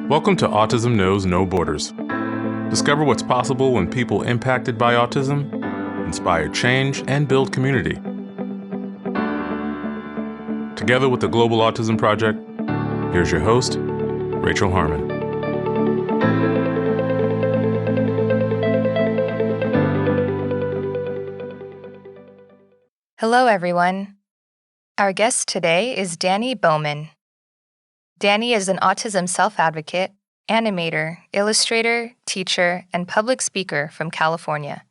Welcome to Autism Knows No Borders. Discover what's possible when people impacted by autism inspire change and build community. Together with the Global Autism Project, here's your host, Rachel Harmon. Hello, everyone. Our guest today is Dani Bowman. Dani is an autism self-advocate, animator, illustrator, teacher, and public speaker from California.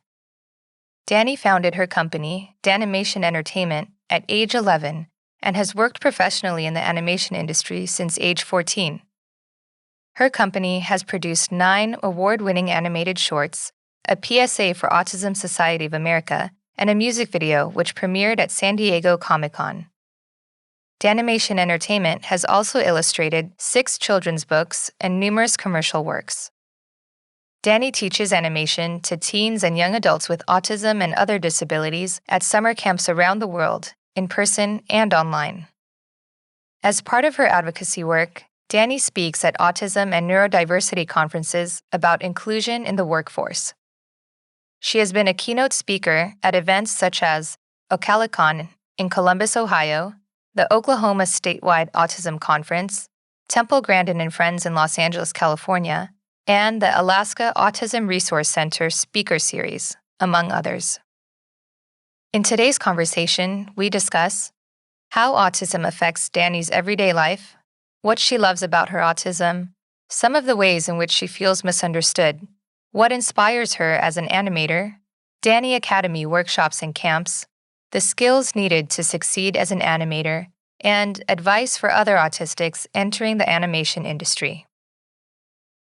Dani founded her company, DaniMation Entertainment, at age 11 and has worked professionally in the animation industry since age 14. Her company has produced 9 award-winning animated shorts, a PSA for Autism Society of America, and a music video which premiered at San Diego Comic-Con. DaniMation Entertainment has also illustrated 6 children's books and numerous commercial works. Dani teaches animation to teens and young adults with autism and other disabilities at summer camps around the world, in person and online. As part of her advocacy work, Dani speaks at autism and neurodiversity conferences about inclusion in the workforce. She has been a keynote speaker at events such as OCALICON in Columbus, Ohio, the Oklahoma Statewide Autism Conference, Temple Grandin and Friends in Los Angeles, California, and the Alaska Autism Resource Center Speaker Series, among others. In today's conversation, we discuss how autism affects Dani's everyday life, what she loves about her autism, some of the ways in which she feels misunderstood, what inspires her as an animator, Dani Academy workshops and camps, the skills needed to succeed as an animator, and advice for other autistics entering the animation industry.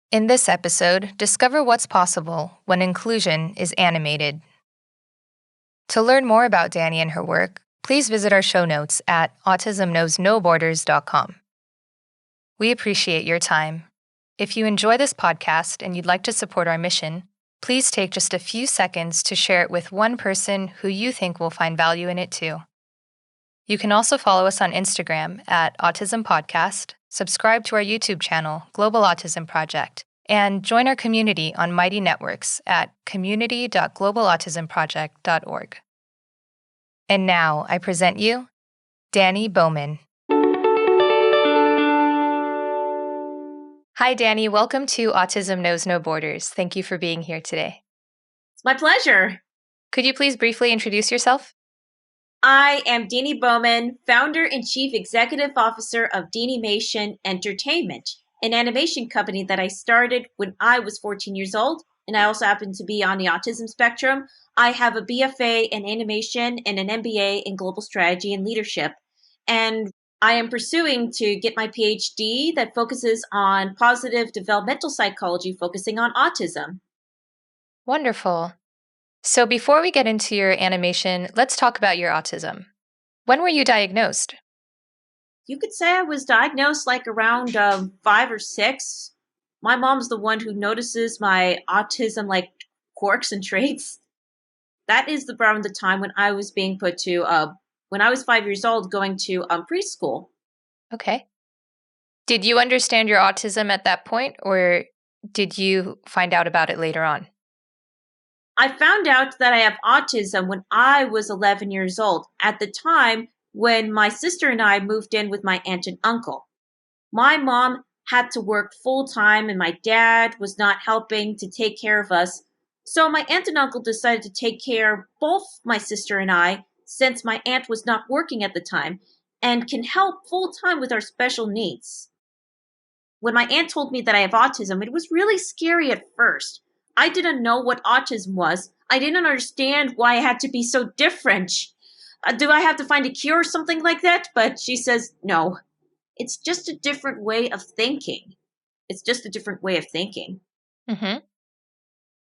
In this episode, discover what's possible when inclusion is animated. To learn more about Dani and her work, please visit our show notes at autismknowsnoborders.com. We appreciate your time. If you enjoy this podcast and you'd like to support our mission, please take just a few seconds to share it with one person who you think will find value in it too. You can also follow us on Instagram at Autism Podcast, subscribe to our YouTube channel, Global Autism Project, and join our community on Mighty Networks at community.globalautismproject.org. And now I present you, Dani Bowman. Hi, Dani. Welcome to Autism Knows No Borders. Thank you for being here today. It's my pleasure. Could you please briefly introduce yourself? I am Dani Bowman, founder and chief executive officer of DaniMation Entertainment, an animation company that I started when I was 14 years old, and I also happen to be on the autism spectrum. I have a BFA in animation and an MBA in global strategy and leadership, and I am pursuing to get my PhD that focuses on positive developmental psychology, focusing on autism. Wonderful. So before we get into your animation, let's talk about your autism. When were you diagnosed? You could say I was diagnosed like around 5 or 6. My mom's the one who notices my autism like quirks and traits. That is around the time when I was being put to when I was 5 years old, going to preschool. Okay. Did you understand your autism at that point, or did you find out about it later on? I found out that I have autism when I was 11 years old, at the time when my sister and I moved in with my aunt and uncle. My mom had to work full-time, and my dad was not helping to take care of us. So my aunt and uncle decided to take care of both my sister and I, since my aunt was not working at the time and can help full-time with our special needs. When my aunt told me that I have autism, it was really scary at first. I didn't know what autism was. I didn't understand why I had to be so different. Do I have to find a cure or something like that? But she says, no, it's just a different way of thinking. It's just a different way of thinking. Mm-hmm.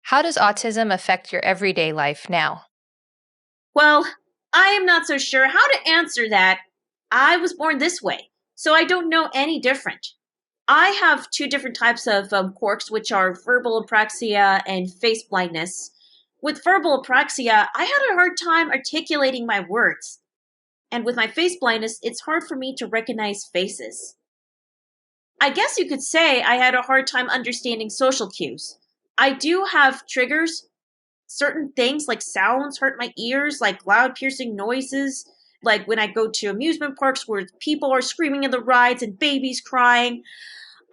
How does autism affect your everyday life now? Well, I am not so sure how to answer that. I was born this way, so I don't know any different. I have 2 different types of quirks, which are verbal apraxia and face blindness. With verbal apraxia, I had a hard time articulating my words. And with my face blindness, it's hard for me to recognize faces. I guess you could say I had a hard time understanding social cues. I do have triggers. Certain things like sounds hurt my ears, like loud piercing noises, like when I go to amusement parks where people are screaming in the rides and babies crying.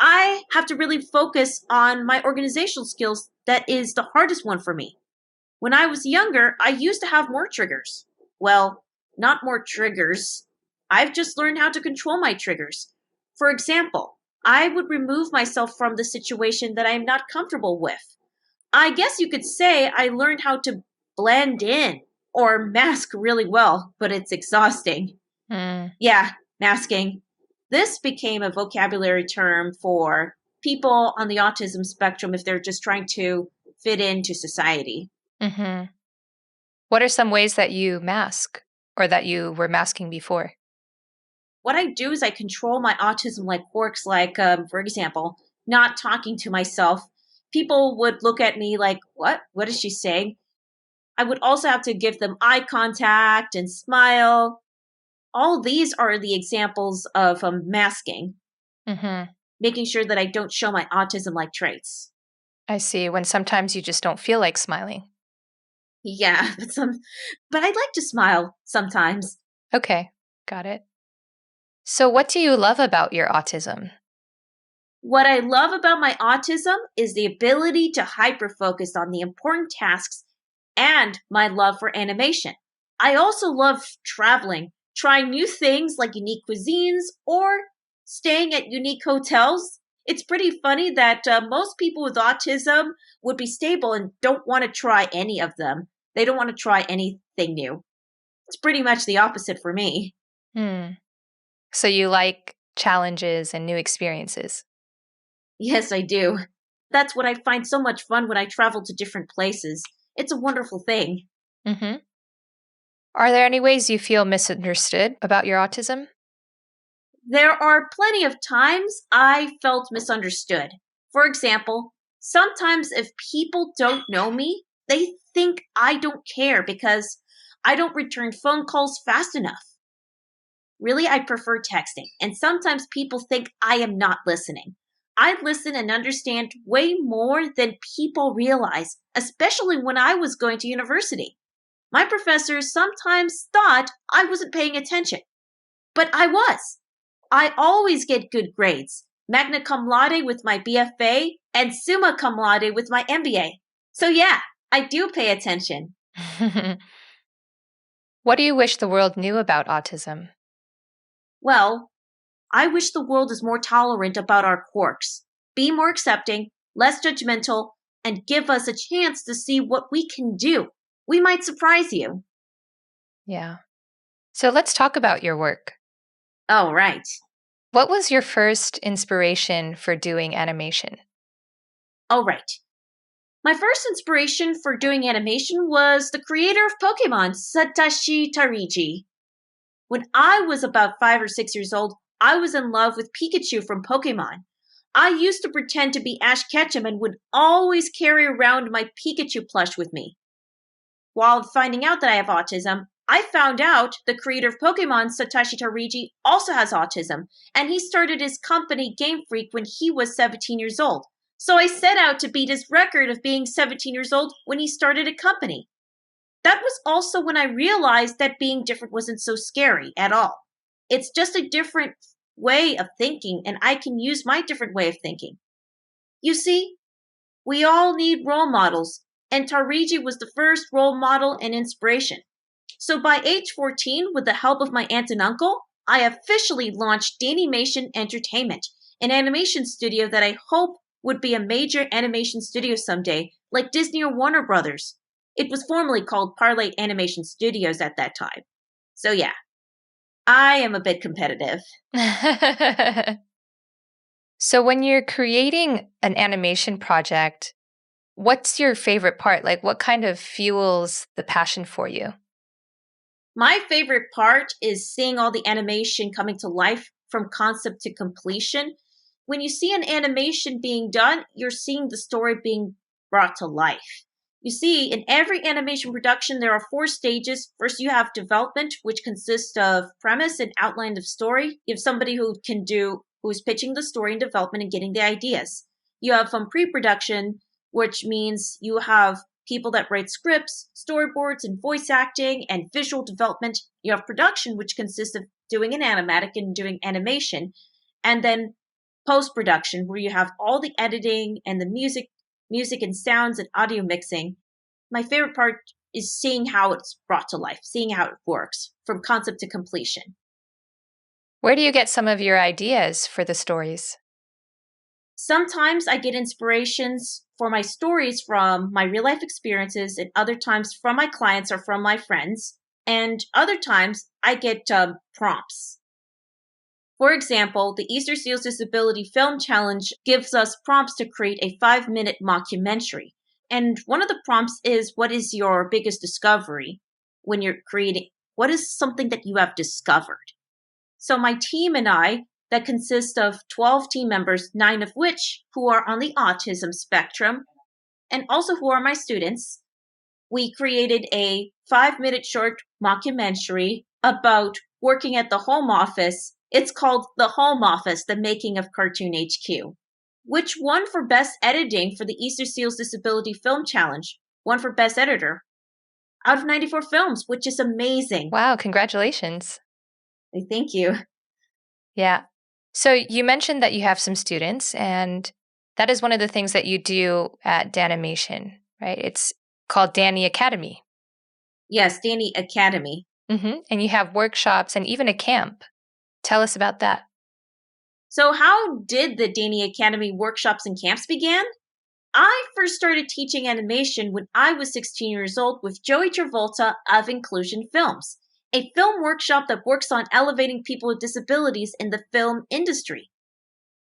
I have to really focus on my organizational skills. That is the hardest one for me. When I was younger, I used to have more triggers. Well, not more triggers. I've just learned how to control my triggers. For example, I would remove myself from the situation that I am not comfortable with. I guess you could say I learned how to blend in or mask really well, but it's exhausting. Hmm. Yeah, masking. This became a vocabulary term for people on the autism spectrum if they're just trying to fit into society. Mm-hmm. What are some ways that you mask or that you were masking before? What I do is I control my autism like quirks, like, for example, not talking to myself. People would look at me like, what? What is she saying? I would also have to give them eye contact and smile. All these are the examples of masking, Mm-hmm. making sure that I don't show my autism like traits. I see. When sometimes you just don't feel like smiling. Yeah, but I'd like to smile sometimes. Okay, got it. So, what do you love about your autism? What I love about my autism is the ability to hyper focus on the important tasks and my love for animation. I also love traveling, trying new things like unique cuisines or staying at unique hotels. It's pretty funny that most people with autism would be stable and don't want to try any of them. They don't want to try anything new. It's pretty much the opposite for me. Hmm. So, you like challenges and new experiences? Yes, I do. That's what I find so much fun when I travel to different places. It's a wonderful thing. Mm-hmm. Are there any ways you feel misunderstood about your autism? There are plenty of times I felt misunderstood. For example, sometimes if people don't know me, they think I don't care because I don't return phone calls fast enough. Really, I prefer texting, and sometimes people think I am not listening. I listen and understand way more than people realize, especially when I was going to university. My professors sometimes thought I wasn't paying attention, but I was. I always get good grades, magna cum laude with my BFA and summa cum laude with my MBA. So yeah, I do pay attention. What do you wish the world knew about autism? Well, I wish the world is more tolerant about our quirks, be more accepting, less judgmental, and give us a chance to see what we can do. We might surprise you. Yeah. So, let's talk about your work. Oh, right. What was your first inspiration for doing animation? Oh, right. My first inspiration for doing animation was the creator of Pokemon, Satoshi Tariji. When I was about 5 or 6 years old, I was in love with Pikachu from Pokemon. I used to pretend to be Ash Ketchum and would always carry around my Pikachu plush with me. While finding out that I have autism, I found out the creator of Pokemon, Satoshi Tariji, also has autism, and he started his company Game Freak when he was 17 years old. So I set out to beat his record of being 17 years old when he started a company. That was also when I realized that being different wasn't so scary at all. It's just a different way of thinking, and I can use my different way of thinking. You see, we all need role models, and Tariji was the first role model and inspiration. So by age 14, with the help of my aunt and uncle, I officially launched DaniMation Entertainment, an animation studio that I hope would be a major animation studio someday, like Disney or Warner Brothers. It was formerly called Parlay Animation Studios at that time. So yeah, I am a bit competitive. So, when you're creating an animation project, what's your favorite part? Like, what kind of fuels the passion for you? My favorite part is seeing all the animation coming to life from concept to completion. When you see an animation being done, you're seeing the story being brought to life. You see, in every animation production, there are 4 stages. First, you have development, which consists of premise and outline of story. You have somebody who can do who's pitching the story and development and getting the ideas. You have pre-production, which means you have people that write scripts, storyboards, and voice acting and visual development. You have production, which consists of doing an animatic and doing animation. And then post-production, where you have all the editing and the music and sounds and audio mixing. My favorite part is seeing how it's brought to life, seeing how it works from concept to completion. Where do you get some of your ideas for the stories? Sometimes I get inspirations for my stories from my real life experiences, and other times from my clients or from my friends. And other times I get prompts. For example, the Easter Seals Disability Film Challenge gives us prompts to create a 5-minute mockumentary. And one of the prompts is, what is your biggest discovery when you're creating? What is something that you have discovered? So my team and I, that consists of 12 team members, 9 of which who are on the autism spectrum, and also who are my students, we created a 5-minute short mockumentary about working at the home office. It's called The Home Office, The Making of Cartoon HQ, which won for Best Editing for the Easter Seals Disability Film Challenge, won for Best Editor out of 94 films, which is amazing. Wow, congratulations. Thank you. Yeah. So you mentioned that you have some students, and that is one of the things that you do at DaniMation, right? It's called Dani Academy. Yes, Dani Academy. And you have workshops and even a camp. Tell us about that. So how did the Dani Academy workshops and camps begin? I first started teaching animation when I was 16 years old with Joey Travolta of Inclusion Films, a film workshop that works on elevating people with disabilities in the film industry.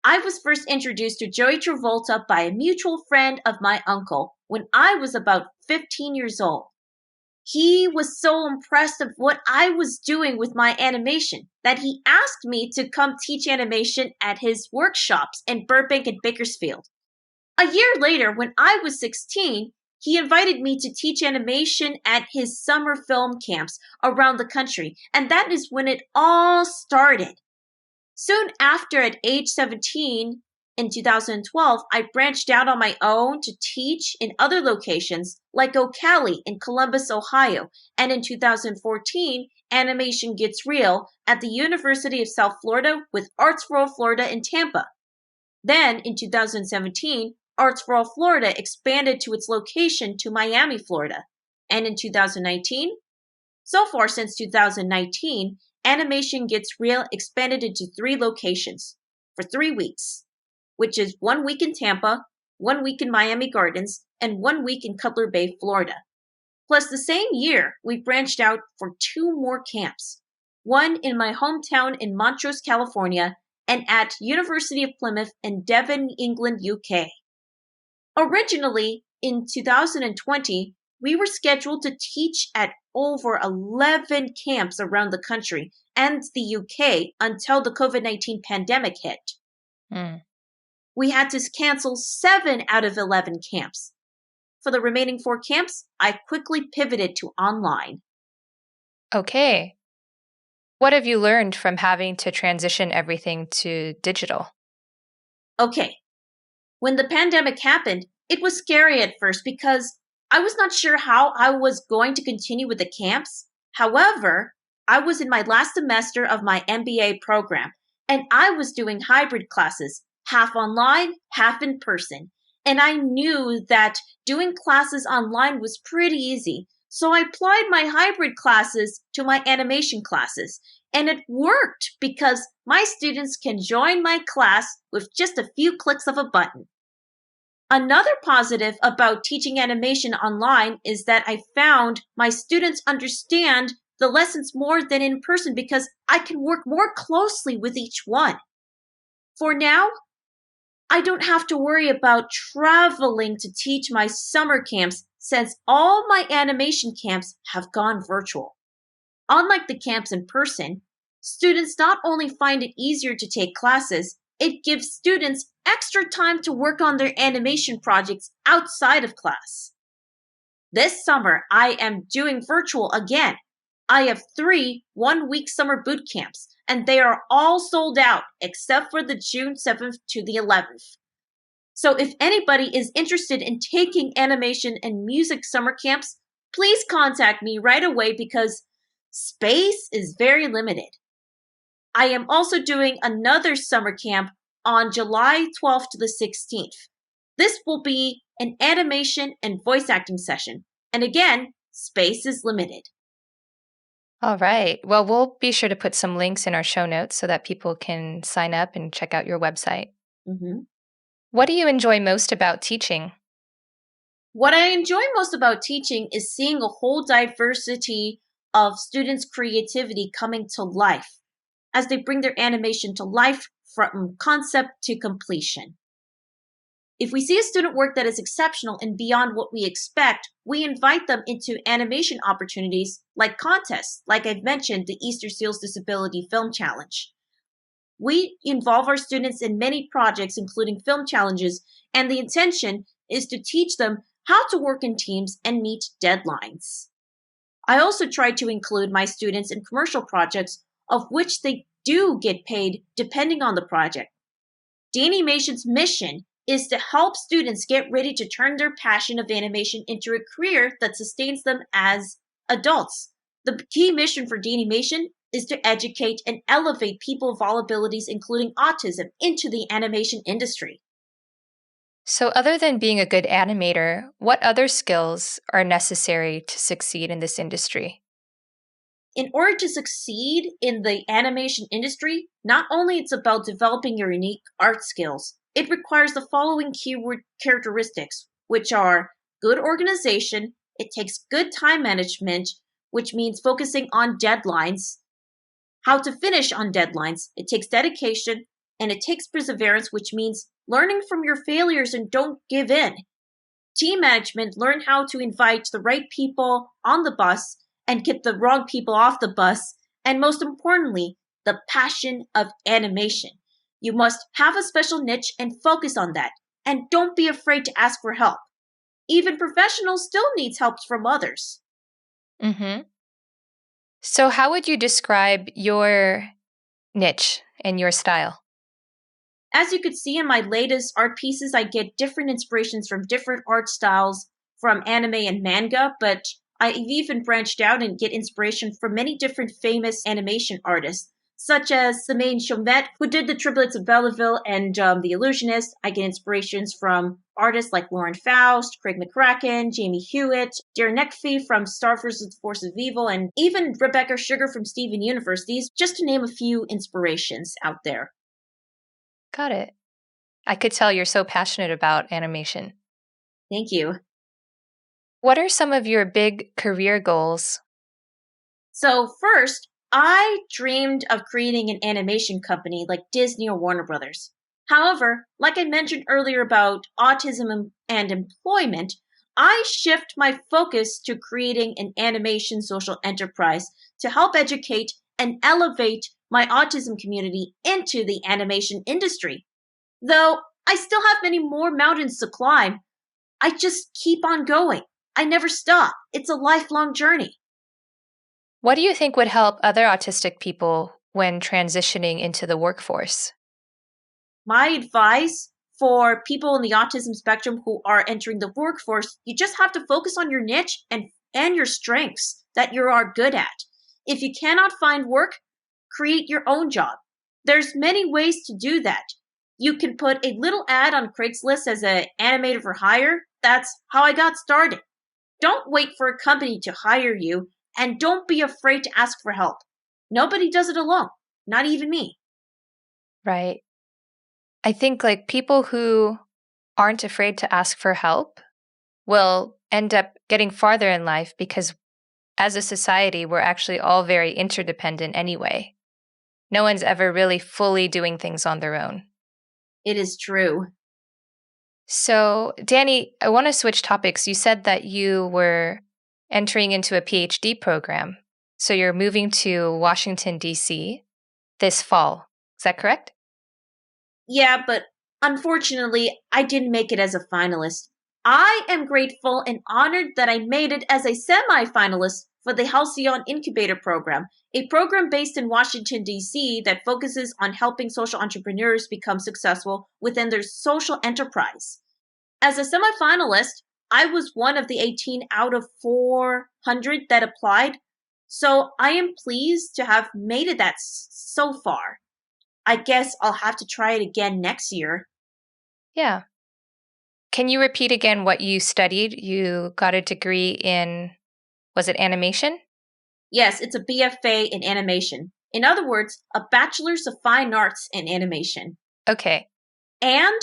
I was first introduced to Joey Travolta by a mutual friend of my uncle when I was about 15 years old. He was so impressed of what I was doing with my animation that he asked me to come teach animation at his workshops in Burbank and Bakersfield. A year later, when I was 16, he invited me to teach animation at his summer film camps around the country, and that is when it all started. Soon after, at age 17, in 2012, I branched out on my own to teach in other locations like OCALICON in Columbus, Ohio, and in 2014, Animation Gets Real at the University of South Florida with Arts for All Florida in Tampa. Then, in 2017, Arts for All Florida expanded to its location to Miami, Florida. And in 2019, so far since 2019, Animation Gets Real expanded into 3 locations for 3 weeks, which is 1 week in Tampa, 1 week in Miami Gardens, and 1 week in Cutler Bay, Florida. Plus, the same year, we branched out for 2 more camps, one in my hometown in Montrose, California, and at University of Plymouth in Devon, England, UK. Originally, in 2020, we were scheduled to teach at over 11 camps around the country and the UK until the COVID-19 pandemic hit. We had to cancel 7 out of 11 camps. For the remaining 4 camps, I quickly pivoted to online. Okay. What have you learned from having to transition everything to digital? Okay. When the pandemic happened, it was scary at first because I was not sure how I was going to continue with the camps. However, I was in my last semester of my MBA program, and I was doing hybrid classes, half online, half in person. And I knew that doing classes online was pretty easy. So I applied my hybrid classes to my animation classes. And it worked because my students can join my class with just a few clicks of a button. Another positive about teaching animation online is that I found my students understand the lessons more than in person because I can work more closely with each one. For now, I don't have to worry about traveling to teach my summer camps since all my animation camps have gone virtual. Unlike the camps in person, students not only find it easier to take classes, it gives students extra time to work on their animation projects outside of class. This summer, I am doing virtual again, I have 3 one-week summer boot camps, and they are all sold out except for the June 7th to the 11th. So if anybody is interested in taking animation and music summer camps, please contact me right away because space is very limited. I am also doing another summer camp on July 12th to the 16th. This will be an animation and voice acting session. And again, space is limited. All right. Well, we'll be sure to put some links in our show notes so that people can sign up and check out your website. Mm-hmm. What do you enjoy most about teaching? What I enjoy most about teaching is seeing a whole diversity of students' creativity coming to life as they bring their animation to life from concept to completion. If we see a student work that is exceptional and beyond what we expect, we invite them into animation opportunities like contests, like I've mentioned, the Easter Seals Disability Film Challenge. We involve our students in many projects, including film challenges, and the intention is to teach them how to work in teams and meet deadlines. I also try to include my students in commercial projects, of which they do get paid depending on the project. DaniMation's mission is to help students get ready to turn their passion of animation into a career that sustains them as adults. The key mission for DaniMation is to educate and elevate people with all abilities, including autism, into the animation industry. So, other than being a good animator, what other skills are necessary to succeed in this industry? In order to succeed in the animation industry, not only it's about developing your unique art skills, it requires the following keyword characteristics, which are good organization, it takes good time management, which means focusing on deadlines, how to finish on deadlines, it takes dedication, and it takes perseverance, which means learning from your failures and don't give in. Team management, learn how to invite the right people on the bus and get the wrong people off the bus. And most importantly, the passion of animation. You must have a special niche and focus on that. And don't be afraid to ask for help. Even professionals still need help from others. Mm-hmm. So, how would you describe your niche and your style? As you could see in my latest art pieces, I get different inspirations from different art styles from anime and manga, but I've even branched out and get inspiration from many different famous animation artists, such as Semaine Chomet, who did the Triplets of Belleville and The Illusionist. I get inspirations from artists like Lauren Faust, Craig McCracken, Jamie Hewitt, Darren Neckfee from Star vs. the Force of Evil, and even Rebecca Sugar from Steven Universe. These, just to name a few inspirations out there. Got it. I could tell you're so passionate about animation. Thank you. What are some of your big career goals? So first, I dreamed of creating an animation company like Disney or Warner Brothers. However, like I mentioned earlier about autism and employment, I shift my focus to creating an animation social enterprise to help educate and elevate my autism community into the animation industry. Though I still have many more mountains to climb, I just keep on going. I never stop. It's a lifelong journey. What do you think would help other autistic people when transitioning into the workforce? My advice for people in the autism spectrum who are entering the workforce, you just have to focus on your niche and your strengths that you are good at. If you cannot find work, create your own job. There's many ways to do that. You can put a little ad on Craigslist as an animator for hire. That's how I got started. Don't wait for a company to hire you, and don't be afraid to ask for help. Nobody does it alone, not even me. Right. I think like people who aren't afraid to ask for help will end up getting farther in life because as a society, we're actually all very interdependent anyway. No one's ever really fully doing things on their own. It is true. So, Dani, I want to switch topics. You said that you were entering into a PhD program. So you're moving to Washington, D.C. this fall. Is that correct? Yeah, but unfortunately, I didn't make it as a finalist. I am grateful and honored that I made it as a semi-finalist for the Halcyon Incubator Program, a program based in Washington, D.C. that focuses on helping social entrepreneurs become successful within their social enterprise. As a semifinalist, I was one of the 18 out of 400 that applied, so I am pleased to have made it that so far. I guess I'll have to try it again next year. Yeah. Can you repeat again what you studied? You got a degree in, was it animation? Yes, it's a BFA in animation. In other words, a Bachelor's of Fine Arts in Animation. Okay. And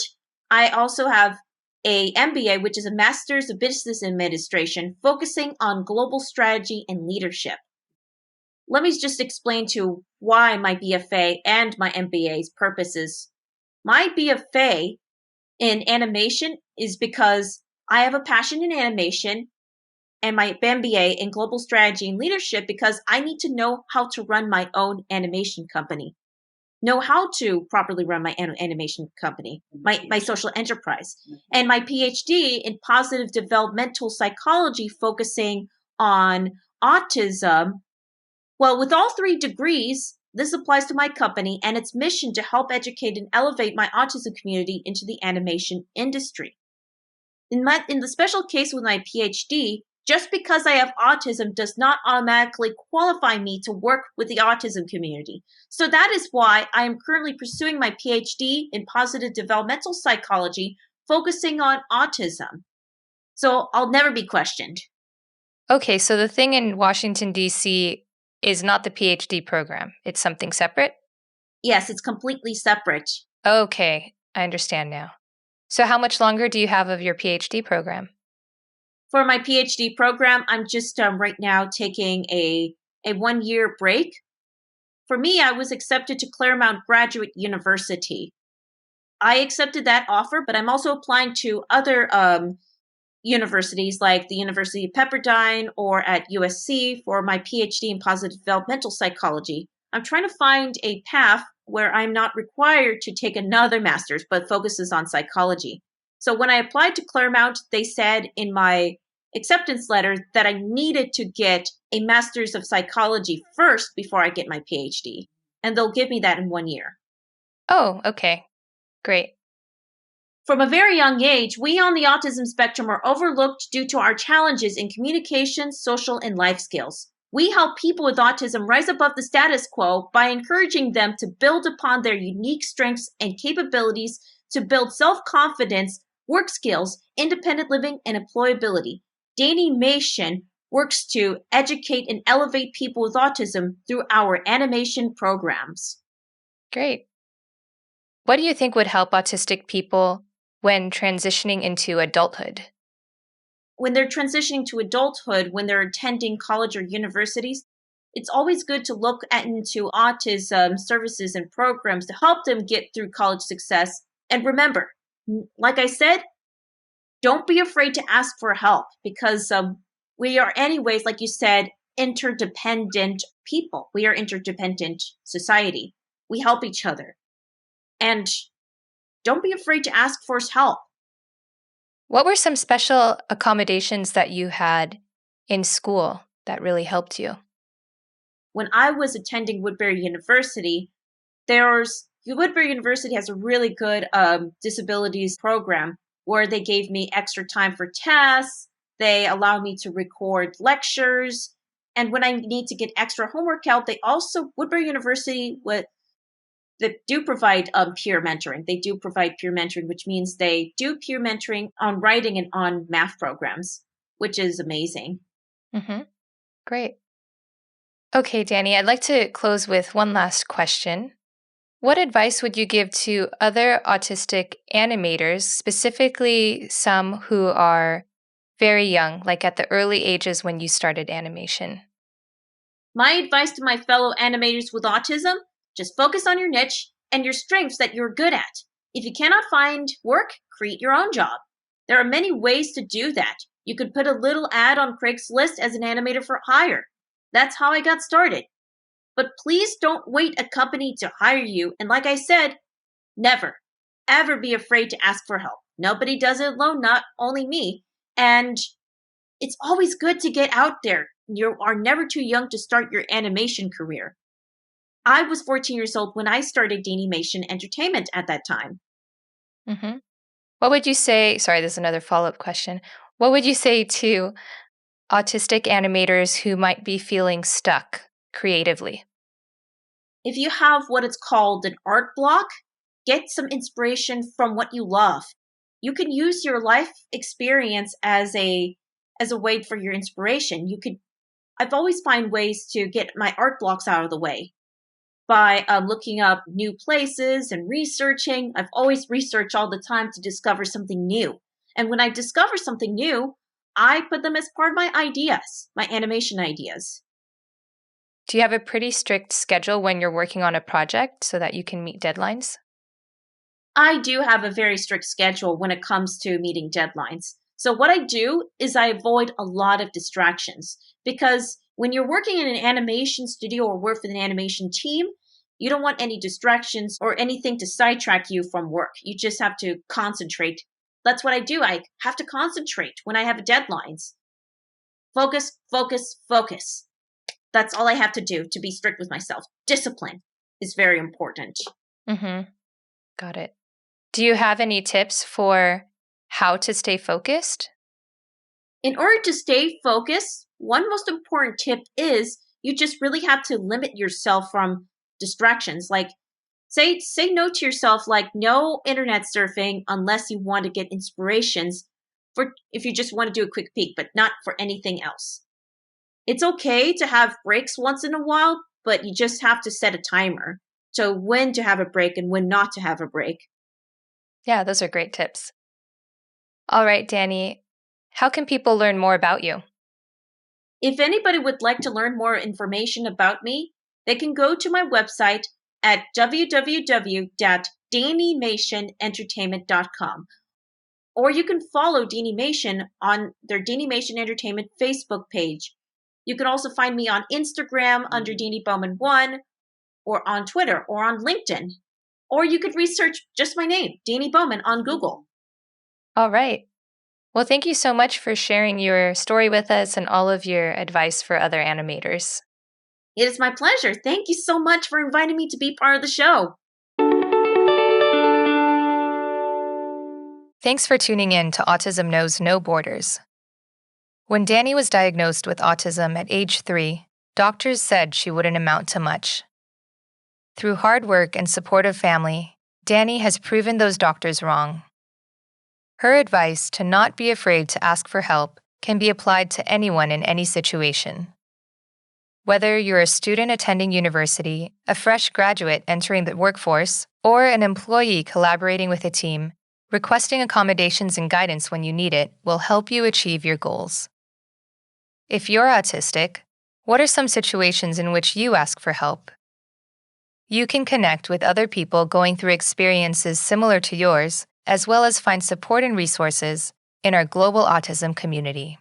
I also have a MBA, which is a Master's of Business Administration, focusing on global strategy and leadership. Let me just explain to you why my BFA and my MBA's purposes. My BFA in animation is because I have a passion in animation, and my MBA in global strategy and leadership because I need to know how to run my own animation company, know how to properly run my animation company, my social enterprise. And my PhD in positive developmental psychology focusing on autism. Well, with all 3 degrees, this applies to my company and its mission to help educate and elevate my autism community into the animation industry. In the special case with my PhD, just because I have autism does not automatically qualify me to work with the autism community. So that is why I am currently pursuing my PhD in positive developmental psychology, focusing on autism. So I'll never be questioned. Okay, so the thing in Washington, D.C. is not the PhD program. It's something separate? Yes, it's completely separate. Okay, I understand now. So how much longer do you have of your PhD program? For my PhD program, I'm just right now taking a 1-year break. For me, I was accepted to Claremont Graduate University. I accepted that offer, but I'm also applying to other universities like the University of Pepperdine or at USC for my PhD in positive developmental psychology. I'm trying to find a path where I'm not required to take another master's, but focuses on psychology. So when I applied to Claremont, they said in my acceptance letter that I needed to get a master's of psychology first before I get my PhD. And they'll give me that in 1 year. Oh, okay. Great. From a very young age, we on the autism spectrum are overlooked due to our challenges in communication, social, and life skills. We help people with autism rise above the status quo by encouraging them to build upon their unique strengths and capabilities to build self-confidence, work skills, independent living, and employability. DaniMation works to educate and elevate people with autism through our animation programs. Great. What do you think would help autistic people when transitioning into adulthood? When they're transitioning to adulthood, when they're attending college or universities, it's always good to look into autism services and programs to help them get through college success. And remember, like I said, don't be afraid to ask for help because we are anyways, like you said, interdependent people. We are interdependent society. We help each other. And don't be afraid to ask for help. What were some special accommodations that you had in school that really helped you? When I was attending Woodbury University, Woodbury University has a really good disabilities program where they gave me extra time for tests. They allow me to record lectures. And when I need to get extra homework help, Woodbury University that do provide peer mentoring. They do provide peer mentoring, which means they do peer mentoring on writing and on math programs, which is amazing. Mm-hmm. Great. Okay, Dani, I'd like to close with one last question. What advice would you give to other autistic animators, specifically some who are very young, like at the early ages when you started animation? My advice to my fellow animators with autism: just focus on your niche and your strengths that you're good at. If you cannot find work, create your own job. There are many ways to do that. You could put a little ad on Craigslist as an animator for hire. That's how I got started. But please don't wait a company to hire you. And like I said, never, ever be afraid to ask for help. Nobody does it alone, not only me. And it's always good to get out there. you are never too young to start your animation career. I was 14 years old when I started DaniMation Entertainment at that time. Mm-hmm. What would you say? Sorry, this is another follow-up question. What would you say to autistic animators who might be feeling stuck creatively? If you have what it's called an art block, get some inspiration from what you love. You can use your life experience as a way for your inspiration. I've always found ways to get my art blocks out of the way by looking up new places and researching. I've always researched all the time to discover something new. And when I discover something new, I put them as part of my ideas, my animation ideas. Do you have a pretty strict schedule when you're working on a project so that you can meet deadlines? I do have a very strict schedule when it comes to meeting deadlines. So what I do is I avoid a lot of distractions, because when you're working in an animation studio or work with an animation team, you don't want any distractions or anything to sidetrack you from work. You just have to concentrate. That's what I do. I have to concentrate when I have deadlines. Focus, focus, focus. That's all I have to do to be strict with myself. Discipline is very important. Mm-hmm. Got it. Do you have any tips for how to stay focused? In order to stay focused, one most important tip is you just really have to limit yourself from distractions. Like say no to yourself, like no internet surfing unless you want to get inspirations for if you just want to do a quick peek, but not for anything else. It's okay to have breaks once in a while, but you just have to set a timer to when to have a break and when not to have a break. Yeah, those are great tips. All right, Dani, how can people learn more about you? If anybody would like to learn more information about me, they can go to my website at www.DaniMationEntertainment.com. Or you can follow DaniMation on their DaniMation Entertainment Facebook page. You can also find me on Instagram under Dani Bowman 1, or on Twitter, or on LinkedIn. Or you could research just my name, Dani Bowman, on Google. All right. Well, thank you so much for sharing your story with us and all of your advice for other animators. It is my pleasure. Thank you so much for inviting me to be part of the show. Thanks for tuning in to Autism Knows No Borders. When Dani was diagnosed with autism at age 3, doctors said she wouldn't amount to much. Through hard work and supportive family, Dani has proven those doctors wrong. Her advice to not be afraid to ask for help can be applied to anyone in any situation. Whether you're a student attending university, a fresh graduate entering the workforce, or an employee collaborating with a team, requesting accommodations and guidance when you need it will help you achieve your goals. If you're autistic, what are some situations in which you ask for help? You can connect with other people going through experiences similar to yours, as well as find support and resources in our global autism community.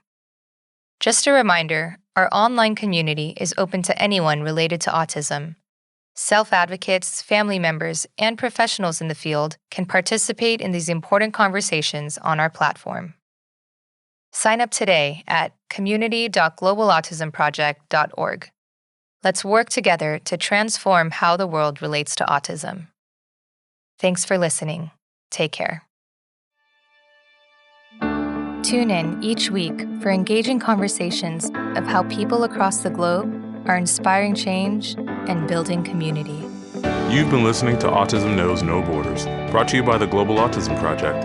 Just a reminder, our online community is open to anyone related to autism. Self-advocates, family members, and professionals in the field can participate in these important conversations on our platform. Sign up today at community.globalautismproject.org. Let's work together to transform how the world relates to autism. Thanks for listening. Take care. Tune in each week for engaging conversations of how people across the globe are inspiring change and building community. You've been listening to Autism Knows No Borders, brought to you by the Global Autism Project.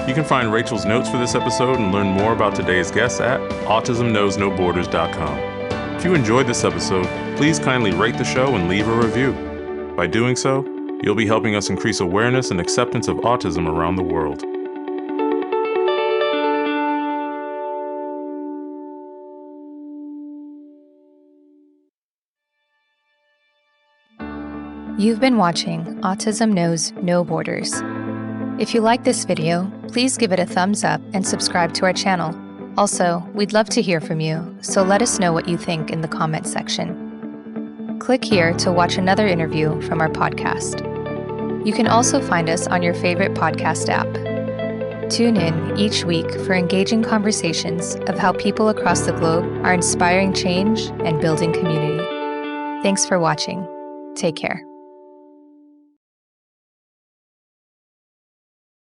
You can find Rachel's notes for this episode and learn more about today's guests at autismknowsnoborders.com. If you enjoyed this episode, please kindly rate the show and leave a review. By doing so, you'll be helping us increase awareness and acceptance of autism around the world. You've been watching Autism Knows No Borders. If you like this video, please give it a thumbs up and subscribe to our channel. Also, we'd love to hear from you, so let us know what you think in the comments section. Click here to watch another interview from our podcast. You can also find us on your favorite podcast app. Tune in each week for engaging conversations of how people across the globe are inspiring change and building community. Thanks for watching. Take care.